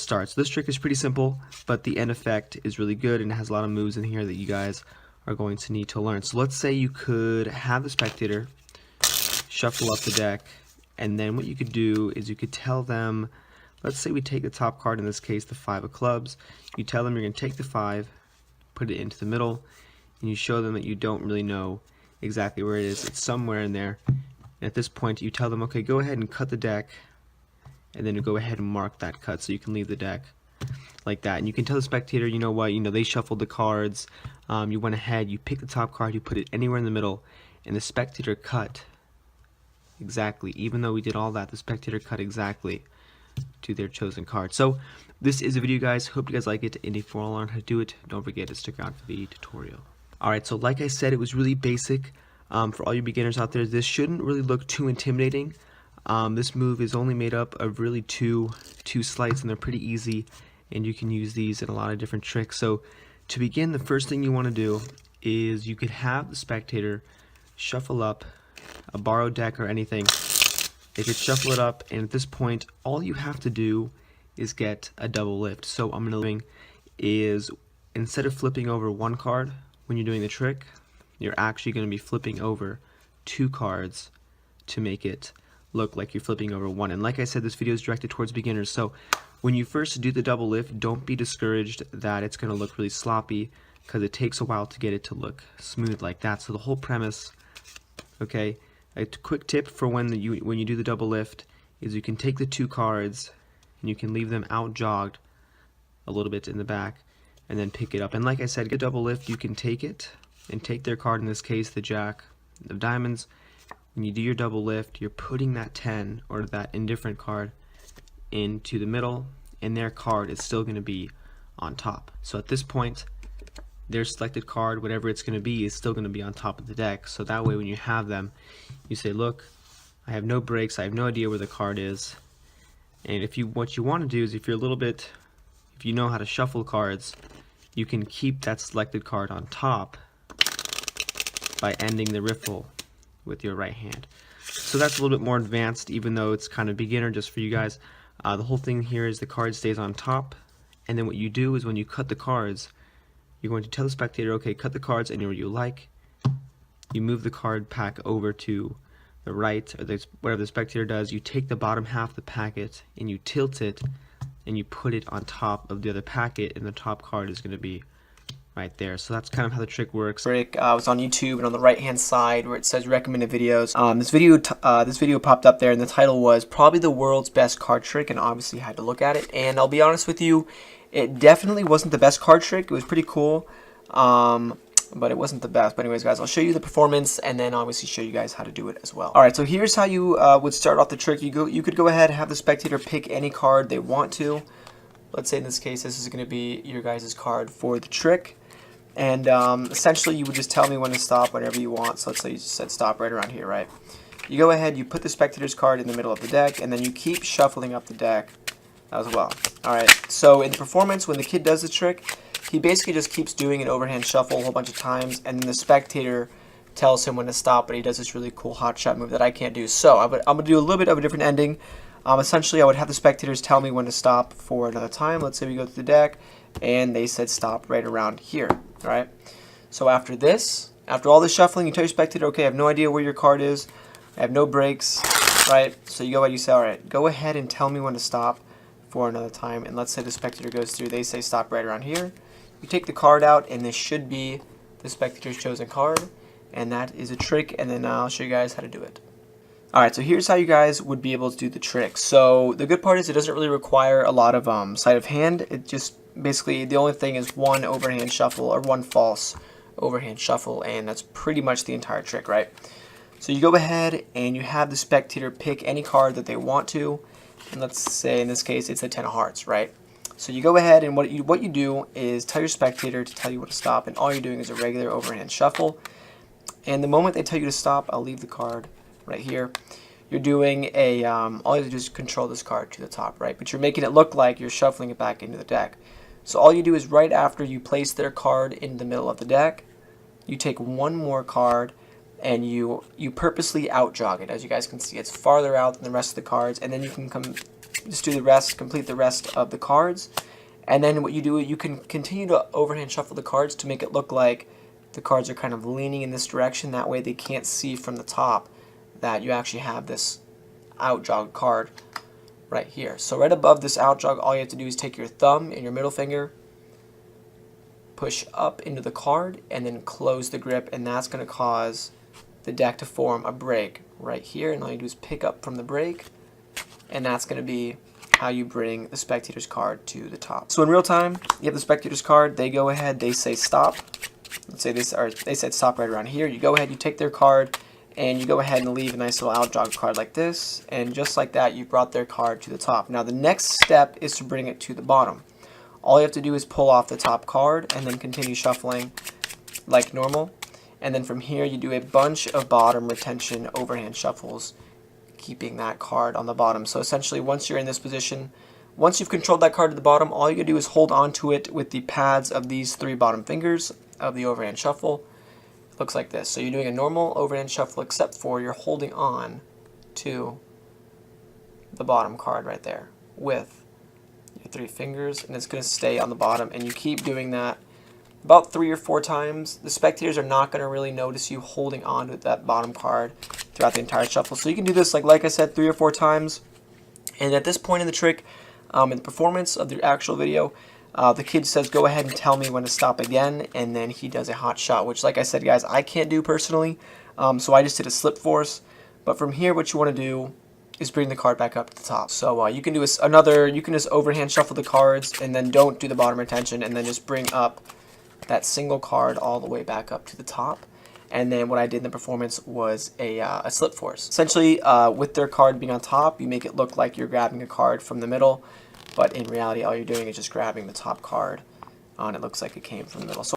start. So this trick is pretty simple, but the end effect is really good and it has a lot of moves in here that you guys are going to need to learn. So let's say you could have the spectator shuffle up the deck, and then what you could do is you could tell them, let's say we take the top card, in this case the 5 of clubs. You tell them you're going to take the 5, put it into the middle, and you show them that you don't really know exactly where it is. It's somewhere in there. And at this point you tell them, okay, go ahead and cut the deck, and then you go ahead and mark that cut so you can leave the deck like that. And you can tell the spectator, you know what, they shuffled the cards, you went ahead, you picked the top card, you put it anywhere in the middle, and the spectator cut exactly. Even though we did all that, the spectator cut exactly to their chosen card. So this is a video, guys. Hope you guys like it, and if you want to learn how to do it, don't forget to stick around for the tutorial. Alright, so like I said, it was really basic. For all you beginners out there, this shouldn't really look too intimidating. This move is only made up of really two sleights, and they're pretty easy, and you can use these in a lot of different tricks. So to begin, the first thing you want to do is you could have the spectator shuffle up a borrowed deck or anything. They could shuffle it up, and at this point all you have to do is get a double lift. So I'm going to do is, instead of flipping over one card when you're doing the trick, you're actually going to be flipping over 2 cards to make it look like you're flipping over one. And like I said, this video is directed towards beginners, so when you first do the double lift, don't be discouraged that it's going to look really sloppy, because it takes a while to get it to look smooth like that. So the whole premise, okay, a quick tip for when you do the double lift is you can take the 2 cards and you can leave them out jogged a little bit in the back and then pick it up. And like I said, get a double lift, you can take it and take their card, in this case the Jack of Diamonds. When you do your double lift, you're putting that 10 or that indifferent card into the middle, and their card is still going to be on top. So at this point, their selected card, whatever it's going to be, is still going to be on top of the deck. So that way when you have them, you say, look, I have no breaks, I have no idea where the card is. And what you want to do is, if you know how to shuffle cards, you can keep that selected card on top by ending the riffle with your right hand. So that's a little bit more advanced, even though it's kind of beginner just for you guys. The whole thing here is the card stays on top, and then what you do is when you cut the cards, you're going to tell the spectator, okay, cut the cards anywhere you like. You move the card pack over to the right, or whatever the spectator does. You take the bottom half of the packet and you tilt it, and you put it on top of the other packet, and the top card is going to be right there. So that's kind of how the trick works. Trick was on YouTube, and on the right hand side where it says recommended videos, this video popped up there, and the title was probably the world's best card trick, and obviously had to look at it. And I'll be honest with you, it definitely wasn't the best card trick. It was pretty cool, but it wasn't the best. But anyways, guys, I'll show you the performance and then obviously show you guys how to do it as well. Alright, so here's how you would start off the trick. You could go ahead and have the spectator pick any card they want to. Let's say in this case this is going to be your guys' card for the trick. And essentially you would just tell me when to stop whenever you want. So let's say you just said stop right around here, right? You go ahead, you put the spectator's card in the middle of the deck, and then you keep shuffling up the deck as well. Alright, so in the performance, when the kid does the trick, he basically just keeps doing an overhand shuffle a whole bunch of times, and then the spectator tells him when to stop, but he does this really cool hot shot move that I can't do. So I'm going to do a little bit of a different ending. Essentially, I would have the spectators tell me when to stop for another time. Let's say we go through the deck, and they said stop right around here. Alright, so after all this shuffling, you tell your spectator, okay, I have no idea where your card is, I have no breaks, right? So you go ahead, you say, alright, go ahead and tell me when to stop for another time. And let's say the spectator goes through, they say stop right around here. You take the card out, and this should be the spectator's chosen card, and that is a trick, and then I'll show you guys how to do it. Alright, so here's how you guys would be able to do the trick. So the good part is it doesn't really require a lot of sleight of hand. It just basically, the only thing is one overhand shuffle or one false overhand shuffle, and that's pretty much the entire trick, right? So you go ahead and you have the spectator pick any card that they want to, and let's say in this case it's the 10 of hearts, right? So you go ahead, and what you do is tell your spectator to tell you when to stop, and all you're doing is a regular overhand shuffle. And the moment they tell you to stop, I'll leave the card right here. You're doing a, all you have to do is control this card to the top, right? But you're making it look like you're shuffling it back into the deck. So all you do is right after you place their card in the middle of the deck, you take one more card and you purposely out jog it. As you guys can see, it's farther out than the rest of the cards, and then you can come just do the rest, complete the rest of the cards. And then what you do, you can continue to overhand shuffle the cards to make it look like the cards are kind of leaning in this direction. That way they can't see from the top that you actually have this outjog card right here. So right above this outjog, all you have to do is take your thumb and your middle finger, push up into the card, and then close the grip, and that's going to cause the deck to form a break right here. And all you do is pick up from the break, and that's going to be how you bring the spectator's card to the top. So in real time, you have the spectator's card, they go ahead, they say stop. Let's say they said stop right around here. You go ahead, you take their card, and you go ahead and leave a nice little outjog card like this, and just like that, you brought their card to the top. Now the next step is to bring it to the bottom. All you have to do is pull off the top card and then continue shuffling like normal. And then from here, you do a bunch of bottom retention overhand shuffles, keeping that card on the bottom. So essentially, once you're in this position, once you've controlled that card to the bottom, all you can do is hold on to it with the pads of these 3 bottom fingers of the overhand shuffle. It looks like this. So you're doing a normal overhand shuffle, except for you're holding on to the bottom card right there with your 3 fingers, and it's going to stay on the bottom. And you keep doing that about 3 or 4 times. The spectators are not going to really notice you holding on to that bottom card throughout the entire shuffle. So you can do this, like I said, 3 or 4 times. And at this point in the trick, in the performance of the actual video, the kid says, go ahead and tell me when to stop again, and then he does a hot shot, which, like I said, guys, I can't do personally, so I just did a slip force. But from here, what you want to do is bring the card back up to the top. So you can do you can just overhand shuffle the cards, and then don't do the bottom retention, and then just bring up that single card all the way back up to the top. And then what I did in the performance was a slip force. Essentially, with their card being on top, you make it look like you're grabbing a card from the middle, but in reality, all you're doing is just grabbing the top card, and it looks like it came from the middle. So